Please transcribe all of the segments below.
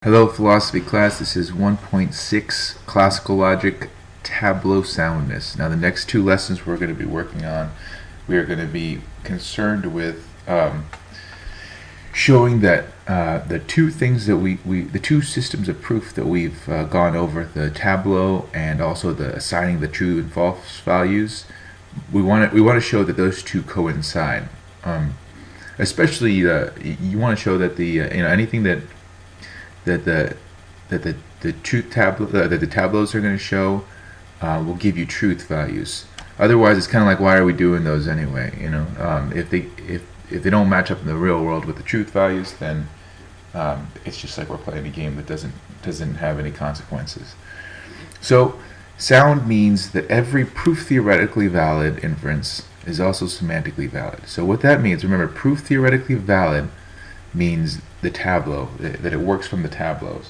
Hello philosophy class, this is 1.6 classical logic Tableau soundness. Now the next two lessons we're going to be working on, we are going to be concerned with showing that the two things that the two systems of proof that we've gone over, the Tableau and also the assigning the true and false values, we want to show that those two coincide. Especially you want to show that anything that the truth tableau that the tableaus are going to show will give you truth values. Otherwise, it's kind of like, why are we doing those anyway? If they don't match up in the real world with the truth values, then it's just like we're playing a game that doesn't have any consequences. So sound means that every proof theoretically valid inference is also semantically valid. So what that means, remember, proof theoretically valid means the tableau, that it works from the tableaus,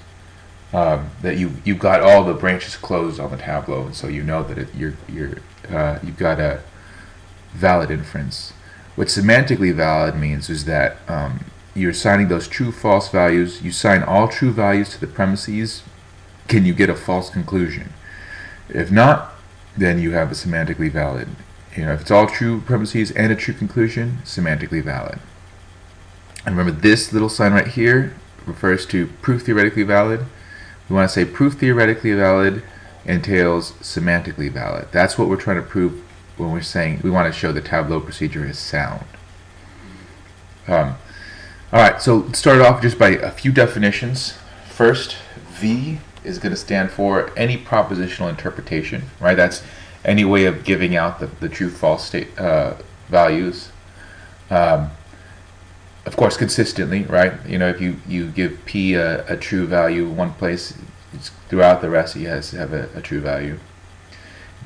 that you've got all the branches closed on the tableau, and so you know that you've got a valid inference. What semantically valid means is that you're assigning those true false values. You assign all true values to the premises. Can you get a false conclusion? If not, then you have a semantically valid. If it's all true premises and a true conclusion, semantically valid. And remember, this little sign right here refers to proof theoretically valid. We want to say proof theoretically valid entails semantically valid. That's what we're trying to prove when we're saying we want to show the Tableau procedure is sound. Alright, so let's start off just by a few definitions. First, V is going to stand for any propositional interpretation, right? That's any way of giving out the true-false state values. Of course, consistently, right? If you give P a true value one place, it's throughout the rest it has to have a true value.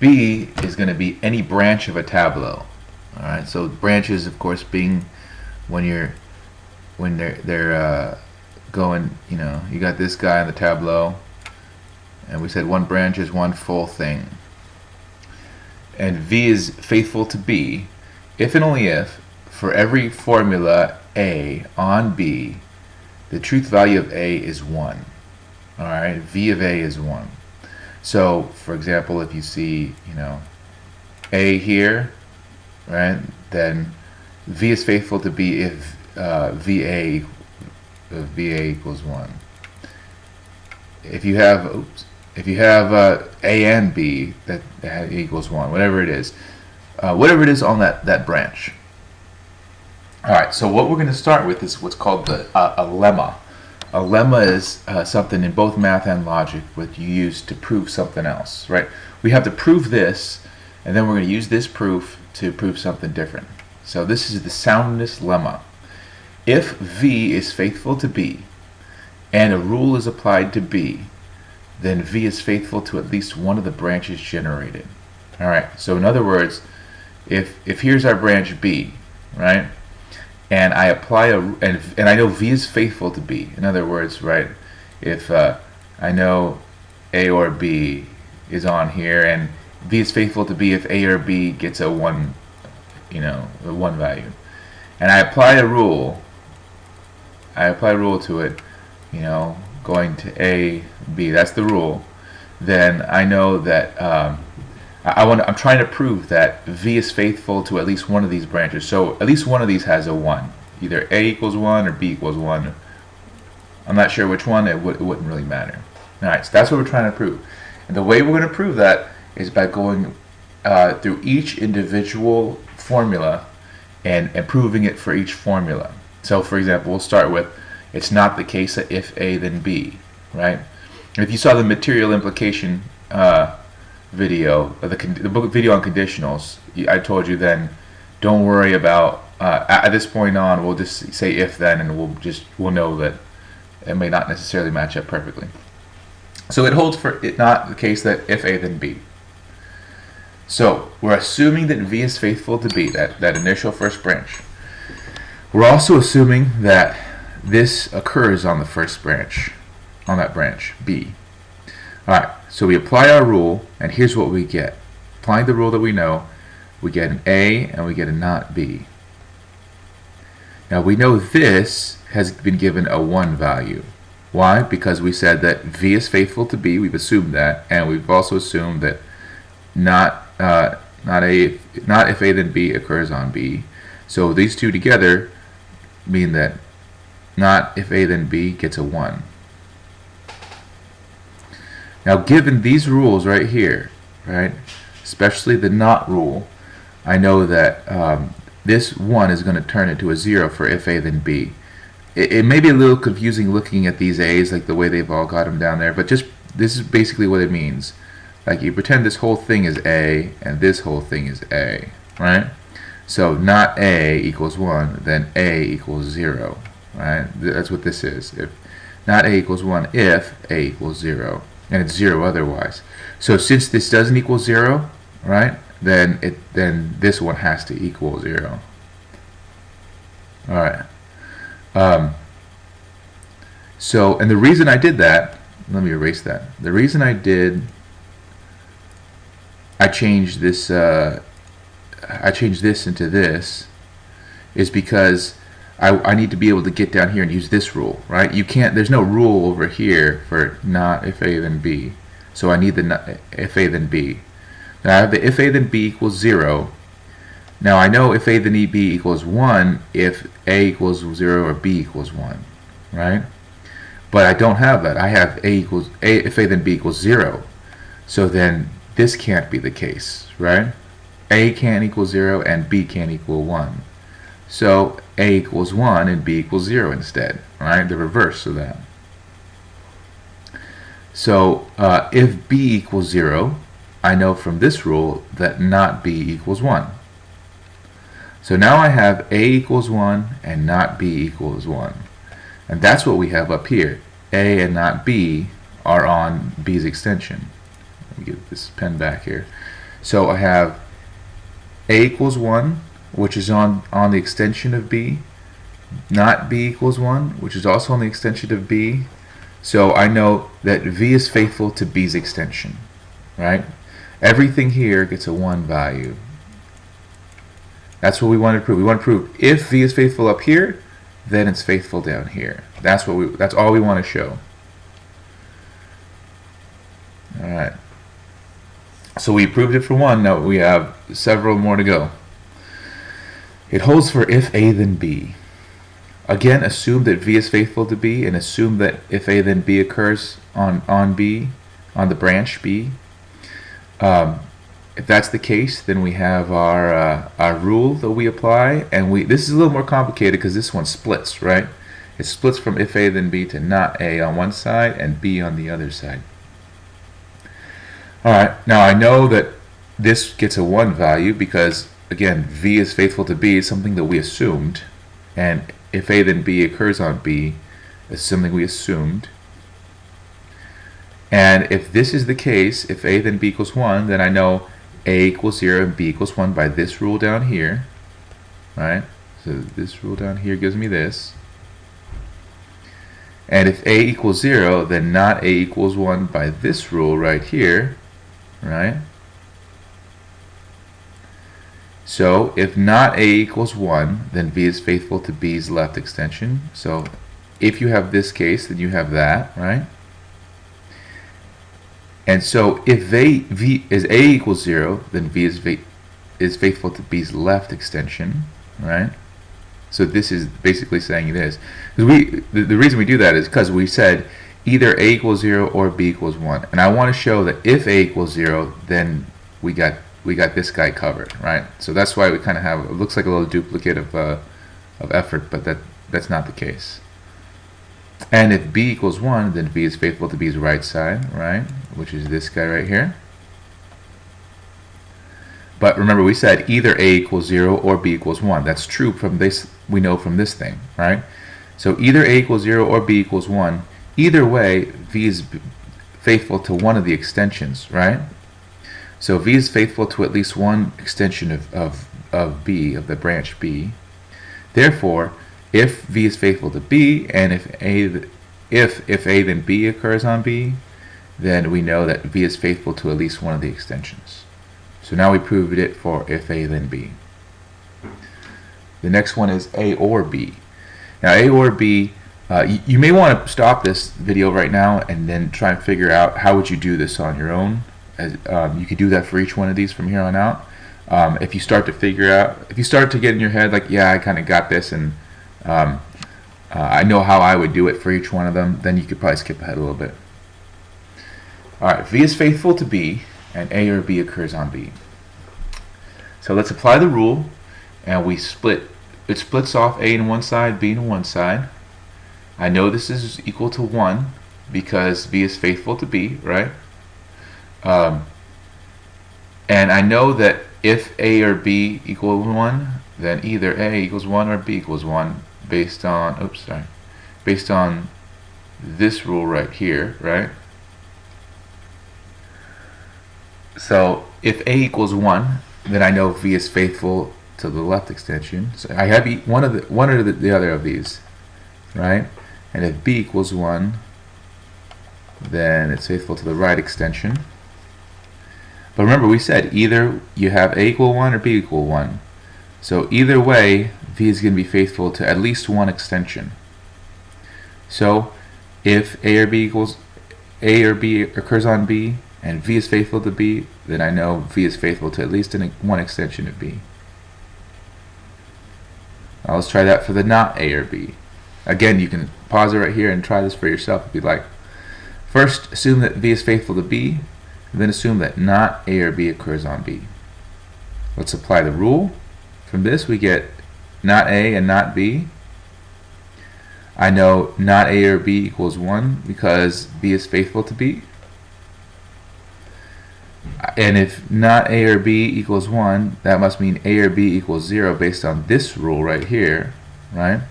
B is going to be any branch of a tableau. All right, so branches, of course, being when they're going, you got this guy on the tableau, and we said one branch is one full thing. And V is faithful to B if and only if for every formula A on B, the truth value of A is 1. Alright, V of A is 1. So, for example, if you see, A here, right, then V is faithful to B if VA equals 1. If you have, A and B, that equals 1, whatever it is on that branch. Alright, so what we're going to start with is what's called a lemma. A lemma is something in both math and logic what you use to prove something else, right? We have to prove this, and then we're going to use this proof to prove something different. So this is the soundness lemma. If V is faithful to B, and a rule is applied to B, then V is faithful to at least one of the branches generated. Alright, so in other words, if here's our branch B, right? And I apply and I know V is faithful to B. In other words, right, if I know A or B is on here, and V is faithful to B if A or B gets a 1, a 1 value, and I apply a rule to it, going to A, B, that's the rule, then I know that I'm trying to prove that V is faithful to at least one of these branches. So at least one of these has a 1. Either A equals 1 or B equals 1. I'm not sure which one, it wouldn't really matter. Alright, so that's what we're trying to prove. And the way we're going to prove that is by going through each individual formula and proving it for each formula. So for example, we'll start with, it's not the case that if A then B, right? And if you saw the material implication video, the book video on conditionals, I told you then, don't worry about at this point on, we'll just say if then, and we'll know that it may not necessarily match up perfectly. So it holds for it not the case that if A then B. So we're assuming that V is faithful to B, that initial first branch. We're also assuming that this occurs on the first branch, on that branch B. Alright, so we apply our rule, and here's what we get. Applying the rule that we know, we get an A and we get a not B. Now we know this has been given a 1 value. Why? Because we said that V is faithful to B. We've assumed that, and we've also assumed that not if A then B occurs on B. So these two together mean that not if A then B gets a 1. Now, given these rules right here, right, especially the not rule, I know that this 1 is going to turn into a 0 for if A then B. It may be a little confusing looking at these A's, like the way they've all got them down there, but just this is basically what it means. Like, you pretend this whole thing is A and this whole thing is A, right? So not A equals 1, then A equals 0, right? That's what this is. If not A equals 1 if A equals 0, and it's 0 otherwise. So since this doesn't equal 0, right, then this one has to equal 0. All right. So, and the reason I did that, let me erase that. The reason I changed this into this is because I need to be able to get down here and use this rule, right? You can't, there's no rule over here for not if A then B. So I need the not, if A then B. Now I have the if A then B equals 0. Now I know if A then B equals 1 if A equals 0 or B equals 1, right? But I don't have that. I have if A then B equals 0. So then this can't be the case, right? A can't equal 0 and B can't equal 1. So A equals 1 and B equals 0 instead, right? The reverse of that. So if B equals 0, I know from this rule that not B equals 1. So now I have A equals 1 and not B equals 1. And that's what we have up here. A and not B are on B's extension. Let me get this pen back here. So I have A equals 1, which is on the extension of B. Not B equals 1, which is also on the extension of B. So I know that V is faithful to B's extension, right? Everything here gets a 1 value. That's what we want to prove. We want to prove if V is faithful up here, then it's faithful down here. That's all we want to show. All right. So we proved it for 1. Now we have several more to go. It holds for if A then B. Again, assume that V is faithful to B, and assume that if A then B occurs on B, on the branch B. If that's the case, then we have our rule that we apply, and this is a little more complicated because this one splits, right? It splits from if A then B to not A on one side and B on the other side. All right, now I know that this gets a 1 value because, again, V is faithful to B is something that we assumed, and if A then B occurs on B is something we assumed. And if this is the case, if A then B equals 1, then I know A equals 0 and B equals 1 by this rule down here, right? So this rule down here gives me this. And if A equals 0, then not A equals 1 by this rule right here, right? So if not A equals 1, then V is faithful to B's left extension. So if you have this case, then you have that, right? And so if V is A equals 0, then V is faithful to B's left extension, right? So this is basically saying this. The reason we do that is because we said either A equals 0 or B equals 1. And I want to show that if A equals 0, then we got this guy covered, right? So that's why we kind of have, it looks like a little duplicate of effort, but that's not the case. And if B equals 1, then V is faithful to B's right side, right? Which is this guy right here. But remember, we said either A equals 0 or B equals 1. That's true from this, we know from this thing, right? So either A equals 0 or B equals 1. Either way, V is faithful to one of the extensions, right? So V is faithful to at least one extension of B, of the branch B. Therefore, if V is faithful to B, and if A then B occurs on B, then we know that V is faithful to at least one of the extensions. So now we proved it for if A then B. The next one is A or B. Now A or B, You may want to stop this video right now and then try and figure out how would you do this on your own. You could do that for each one of these from here on out. If you start to figure out, if you start to get in your head like, yeah, I kind of got this, and I know how I would do it for each one of them, then you could probably skip ahead a little bit. Alright, V is faithful to B, and A or B occurs on B. So let's apply the rule, and it splits off A in one side, B in one side. I know this is equal to 1 because V is faithful to B, right? And I know that if A or B equal 1, then either A equals 1 or B equals 1 based on, based on this rule right here, right? So if A equals 1, then I know V is faithful to the left extension. So I have one or the other of these, right? And if B equals 1, then it's faithful to the right extension. But remember, we said either you have A equal 1 or B equal 1. So either way, V is going to be faithful to at least one extension. So if A or B occurs on B, and V is faithful to B, then I know V is faithful to at least one extension of B. Now let's try that for the not A or B. Again, you can pause it right here and try this for yourself if you'd like. First, assume that V is faithful to B, and then assume that not A or B occurs on B. Let's apply the rule. From this we get not A and not B. I know not A or B equals 1 because B is faithful to B. And if not A or B equals 1, that must mean A or B equals 0 based on this rule right here, right?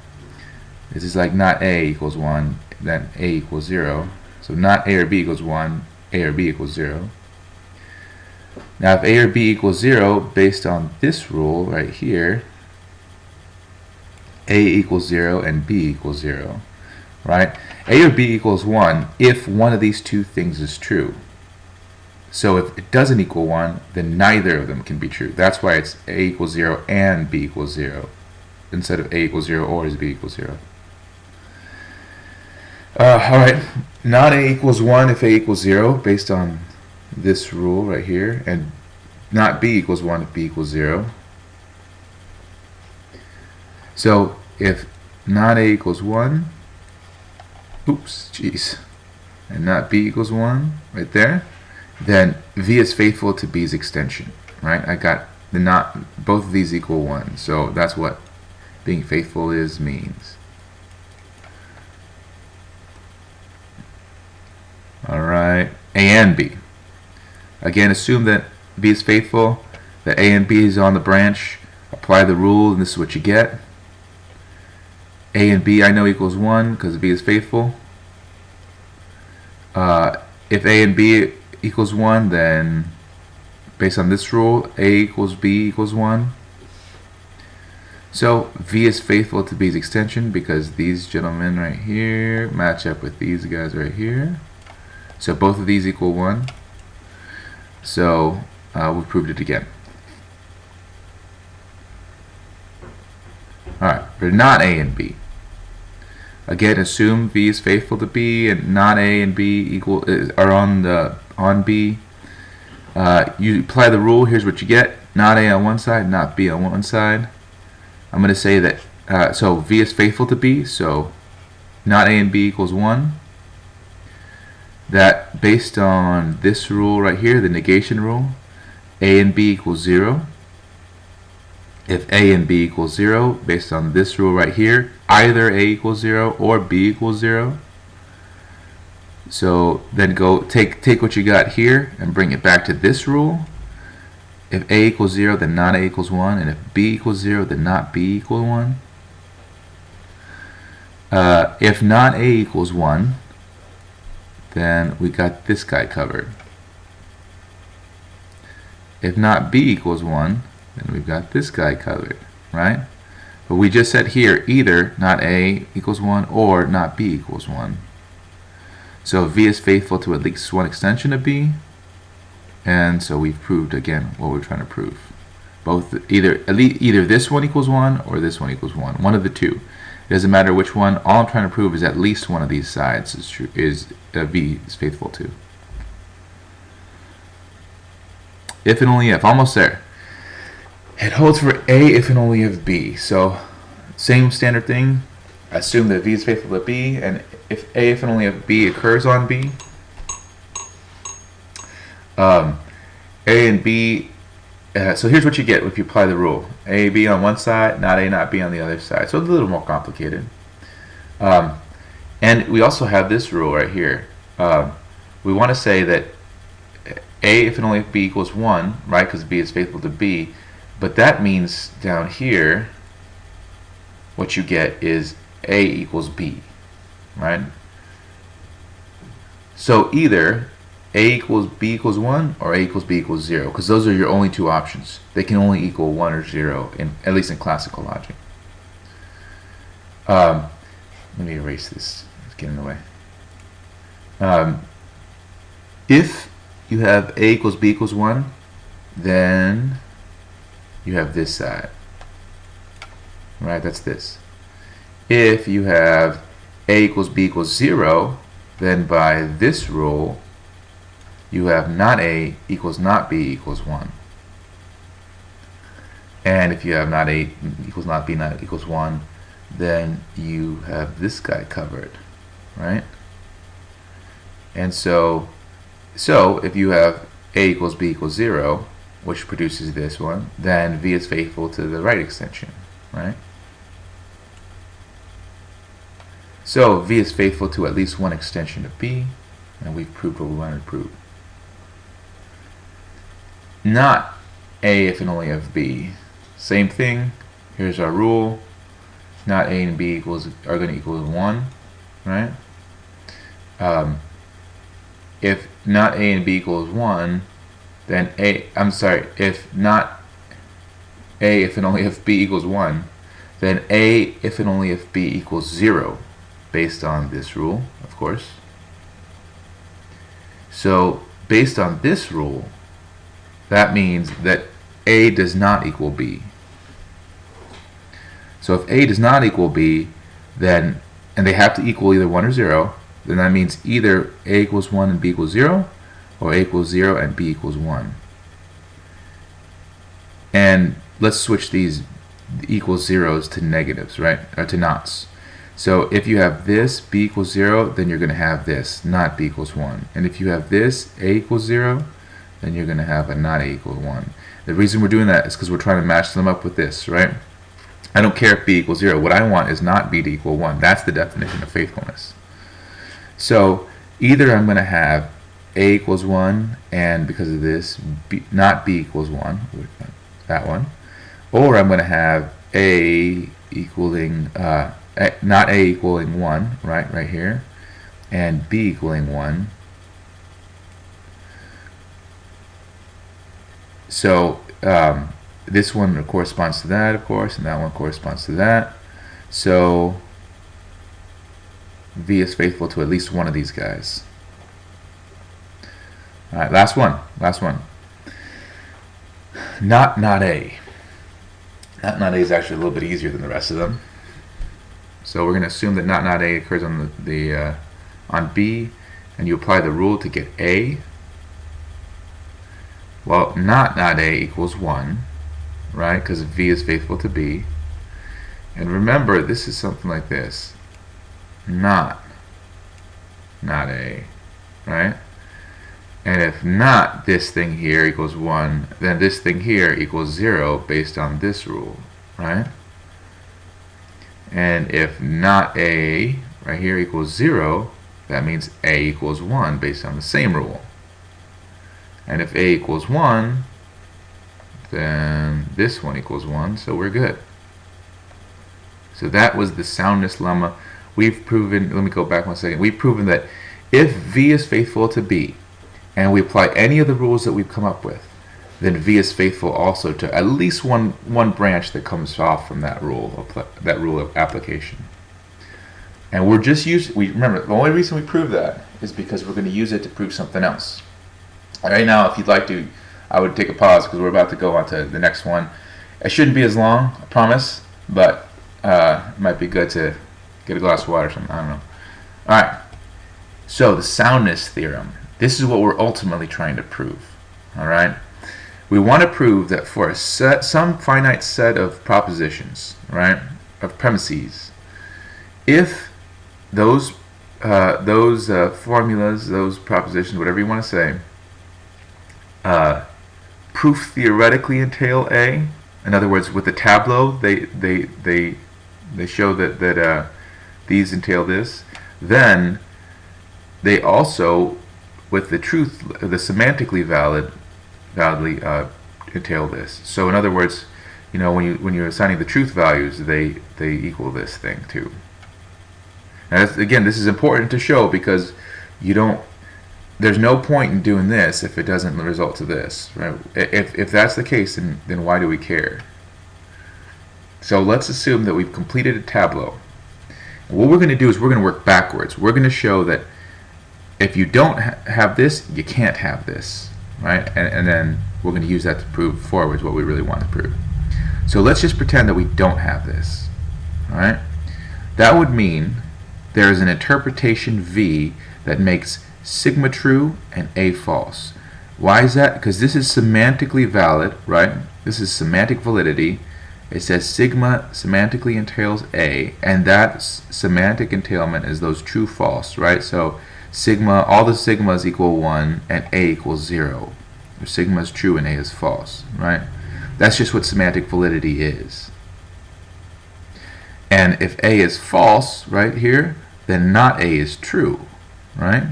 This is like not A equals 1, then A equals 0. So not A or B equals 1, A or B equals 0. Now if A or B equals 0 based on this rule right here, A equals 0 and B equals 0, right? A or B equals 1 if one of these two things is true. So if it doesn't equal 1, then neither of them can be true. That's why it's A equals 0 and B equals 0 instead of A equals 0 or is B equals 0. Alright, not A equals 1 if A equals 0 based on this rule right here, and not B equals 1 if B equals 0. So if not A equals 1, and not B equals 1 right there, then V is faithful to B's extension, right? I got the not, both of these equal 1, so that's what being faithful means. Alright, A and B. Again, assume that B is faithful, that A and B is on the branch, apply the rule, and this is what you get. A and B I know equals 1 because B is faithful. If A and B equals 1, then based on this rule, A equals B equals 1. So V is faithful to B's extension because these gentlemen right here match up with these guys right here. So both of these equal 1. So we proved it again. Alright, but not A and B. Again, assume V is faithful to B and not A and B are on B. You apply the rule. Here's what you get: not A on one side, not B on one side. I'm going to say that so V is faithful to B, so not A and B equals 1. That based on this rule right here, the negation rule, A and B equals 0. If A and B equals 0, based on this rule right here, either A equals 0 or B equals 0. So then go take what you got here and bring it back to this rule. If A equals 0, then not A equals 1, and if B equals 0, then not B equals 1. If not A equals 1, then we got this guy covered. If not B equals 1, then we've got this guy covered, right? But we just said here either not A equals 1 or not B equals 1. So V is faithful to at least one extension of B, and so we've proved again what we're trying to prove. Either this one equals 1 or this one equals 1. One of the two. It doesn't matter which one. All I'm trying to prove is at least one of these sides is true, V is faithful to. If and only if, almost there. It holds for A if and only if B. So same standard thing. Assume that V is faithful to B, and if A if and only if B occurs on B, A and B. So here's what you get if you apply the rule: A, B on one side, not A, not B on the other side. So it's a little more complicated. And we also have this rule right here. We want to say that A if and only if B equals 1, right? Because B is faithful to B. But that means down here, what you get is A equals B, right? So either A equals B equals 1 or A equals B equals 0, because those are your only two options. They can only equal 1 or 0, at least in classical logic. Let me erase this. It's getting in the way. If you have A equals B equals 1, then you have this side. Right, that's this. If you have A equals B equals 0, then by this rule, you have not A equals not B equals 1. And if you have not A equals not B not equals 1, then you have this guy covered, right? And so if you have A equals B equals 0, which produces this one, then V is faithful to the right extension, right? So V is faithful to at least one extension of B, and we've proved what we wanted to prove. Not A if and only if B. Same thing. Here's our rule. Not A and B are going to equal 1, right? If not A and B equals 1, then if not A if and only if B equals 1, then A if and only if B equals 0, based on this rule, of course. So based on this rule, that means that A does not equal B. So if A does not equal B, then, and they have to equal either 1 or 0, then that means either A equals 1 and B equals 0, or A equals 0 and B equals 1. And let's switch these equals zeros to negatives, right? Or to nots. So if you have this, B equals 0, then you're going to have this, not B equals 1. And if you have this, A equals 0, then you're going to have a not A equals 1. The reason we're doing that is because we're trying to match them up with this, right? I don't care if B equals 0. What I want is not B to equal 1. That's the definition of faithfulness. So either I'm going to have A equals 1, and because of this, not B equals 1, that one, or I'm going to have A equaling, not A equaling 1, right here, and B equaling 1. So this one corresponds to that, of course, and that one corresponds to that. So V is faithful to at least one of these guys. All right, last one. Not A. Not A is actually a little bit easier than the rest of them. So we're going to assume that not A occurs on on B, and you apply the rule to get A. Well, not A equals 1, right? Because V is faithful to B. And remember, this is something like this. Not A, right? And if not this thing here equals 1, then this thing here equals 0 based on this rule, right? And if not A right here equals 0, that means A equals 1 based on the same rule. And if A equals 1, then this one equals 1, so we're good. So that was the soundness lemma. We've proven, let me go back 1 second, we've proven that if V is faithful to B, and we apply any of the rules that we've come up with, then V is faithful also to at least one branch that comes off from that rule of application. And we're just remember, the only reason we prove that is because we're going to use it to prove something else. Right now, if you'd like to, I would take a pause because we're about to go on to the next one. It shouldn't be as long, I promise, but it might be good to Get a glass of water or something. I don't know. All right. So the soundness theorem. This is what we're ultimately trying to prove. All right. We want to prove that for some finite set of propositions, right, of premises, if those formulas, those propositions, whatever you want to say, proof theoretically entail A. In other words, with the Tableaux, they show that these entail this. Then they also, with the truth, the semantically validly entail this. So in other words, you know, when you're assigning the truth values, they equal this thing too. And again, this is important to show because there's no point in doing this if it doesn't result to this, right? If that's the case, then why do we care? So let's assume that we've completed a Tableau. And what we're going to do is we're going to work backwards. We're going to show that if you don't have this, you can't have this, right? And then we're going to use that to prove forwards what we really want to prove. So let's just pretend that we don't have this, all right? That would mean there is an interpretation V that makes sigma true and A false. Why is that? Because this is semantically valid, right? This is semantic validity. It says sigma semantically entails A, and that semantic entailment is those true false, right? So sigma, all the sigmas equal 1 and A equals 0. Sigma is true and A is false, right? That's just what semantic validity is. And if A is false right here, then not A is true, right?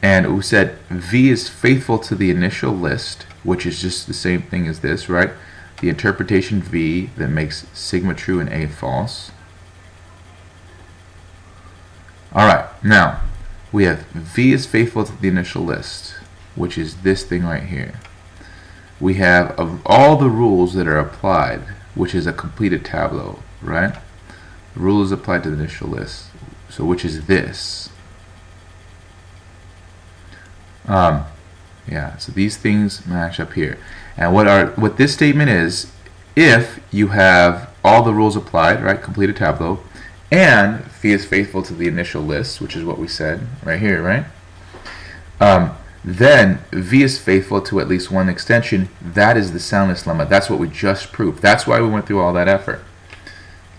And we said V is faithful to the initial list, which is just the same thing as this, right? The interpretation V that makes sigma true and A false. Alright, now we have V is faithful to the initial list, which is this thing right here. We have of all the rules that are applied, which is a completed Tableau, right? The rule is applied to the initial list, so which is this. Yeah, so these things match up here. And what this statement is, if you have all the rules applied, right, completed Tableau, and V is faithful to the initial list, which is what we said right here, right? Then V is faithful to at least one extension. That is the soundness lemma. That's what we just proved. That's why we went through all that effort.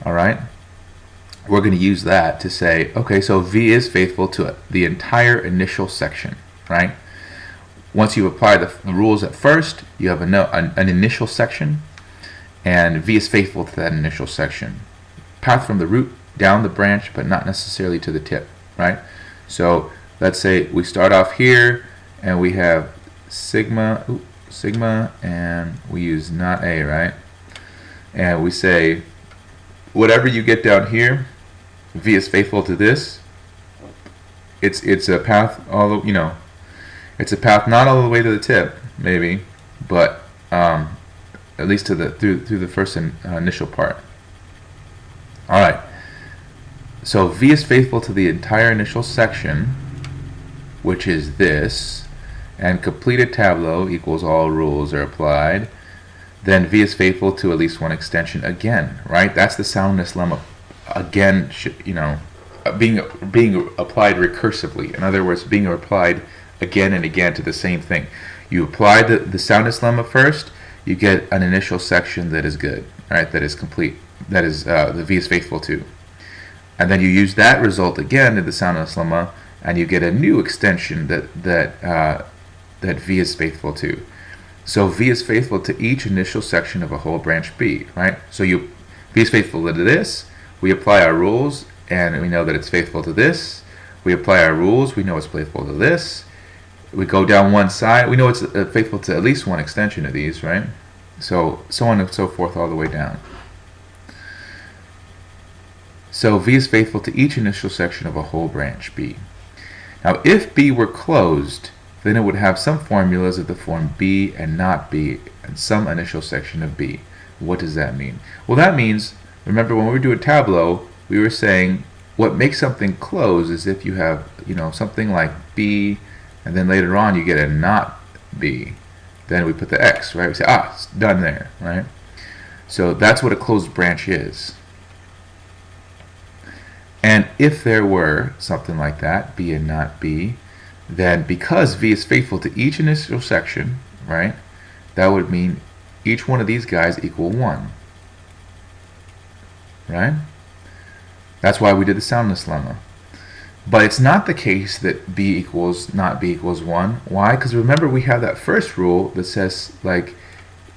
All right? We're going to use that to say, okay, so V is faithful to the entire initial section, right? Once you apply the rules at first, you have an initial section, and V is faithful to that initial section. Path from the root down the branch, but not necessarily to the tip, right? So let's say we start off here, and we have sigma, and we use not A, right? And we say, whatever you get down here, V is faithful to this. It's a path it's a path not all the way to the tip, maybe, but at least to through the first initial part. All right. So V is faithful to the entire initial section, which is this, and completed Tableau equals all rules are applied. Then V is faithful to at least one extension again, right? That's the soundness lemma. Again, being applied recursively. In other words, being applied again and again to the same thing. You apply the soundness lemma first, you get an initial section that is good, right? That is complete. That is the V is faithful to. And then you use that result again in the soundness lemma, and you get a new extension that V is faithful to. So V is faithful to each initial section of a whole branch B, right? So V is faithful to this. We apply our rules, and we know that it's faithful to this. We apply our rules. We know it's faithful to this. We go down one side. We know it's faithful to at least one extension of these, right? So on and so forth all the way down. So V is faithful to each initial section of a whole branch B. Now, if B were closed, then it would have some formulas of the form B and not B, and some initial section of B. What does that mean? Well, that means, remember when we were doing Tableau, we were saying what makes something close is if you have, something like B, and then later on you get a not B. Then we put the X, right? We say, it's done there, right? So that's what a closed branch is. And if there were something like that, B and not B, then because V is faithful to each initial section, right, that would mean each one of these guys equal 1. Right? That's why we did the soundness lemma. But it's not the case that B equals not B equals 1. Why? Because remember we have that first rule that says like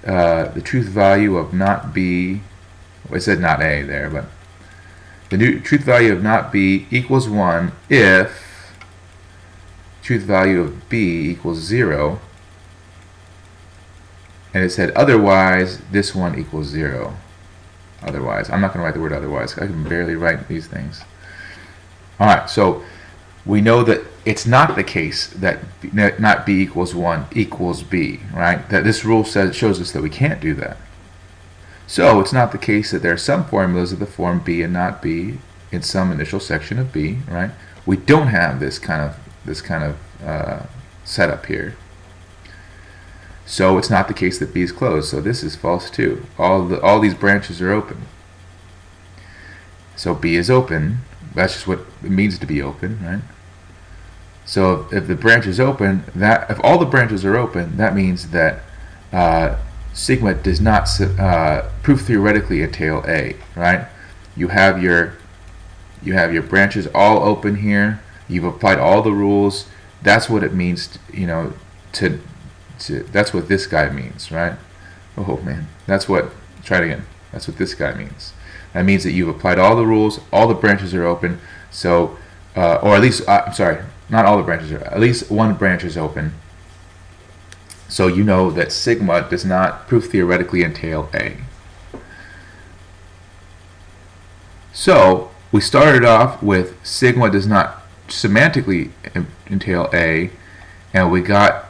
the truth value of not B, well, it said not A there, but the truth value of not B equals 1 if truth value of B equals 0, and it said otherwise this one equals 0. Otherwise, I'm not going to write the word otherwise. I can barely write these things. Alright, so we know that it's not the case that not B equals 1 equals B, right? That this rule shows us that we can't do that. So it's not the case that there are some formulas of the form B and not B in some initial section of B, right? We don't have this kind of setup here. So it's not the case that B is closed. So this is false too. All these branches are open. So B is open. That's just what it means to be open, right? So if the branch is open, if all the branches are open, that means that sigma does not proof theoretically entail A, right? You have your branches all open here. You've applied all the rules. That's what it means, that's what this guy means, right? Oh man, try it again. That's what this guy means. That means that you've applied all the rules, all the branches are open, so, or at least, I'm sorry, not all the branches are, at least one branch is open. So you know that sigma does not proof theoretically entail A. So we started off with sigma does not semantically entail A, and we got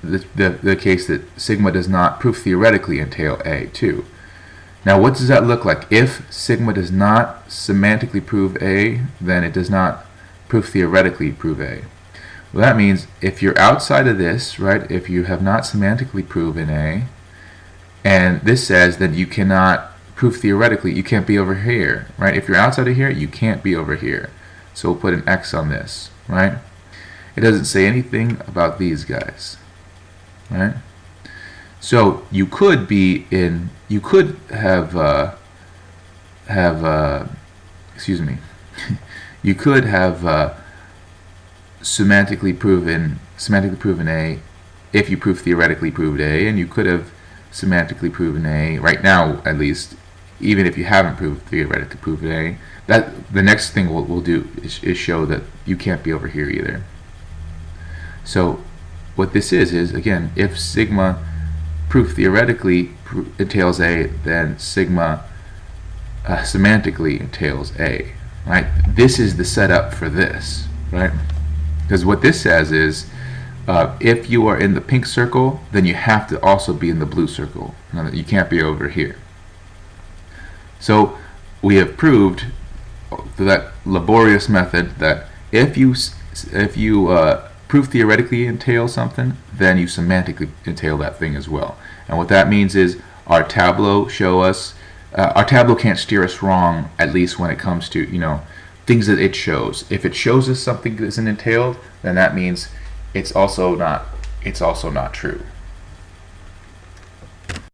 the case that sigma does not proof theoretically entail A too. Now what does that look like? If sigma does not semantically prove A, then it does not proof theoretically prove A. Well, that means if you're outside of this, right, if you have not semantically proven A, and this says that you cannot proof theoretically, you can't be over here, right? If you're outside of here, you can't be over here. So we'll put an X on this, right? It doesn't say anything about these guys, right? So you could be in, you could have, excuse me, you could have semantically proven A if you proof theoretically proved A, and you could have semantically proven A right now, at least, even if you haven't proved theoretically proven A. That the next thing we'll do is show that you can't be over here either. So what this is again, if sigma proof theoretically entails A, then sigma semantically entails A, right? This is the setup for this, right? Because what this says is if you are in the pink circle, then you have to also be in the blue circle. You can't be over here. So we have proved through that laborious method that if you proof theoretically entail something, then you semantically entail that thing as well. And what that means is our Tableaux show us, our Tableaux can't steer us wrong, at least when it comes to things that it shows. If it shows us something that isn't entailed, then that means it's also not true.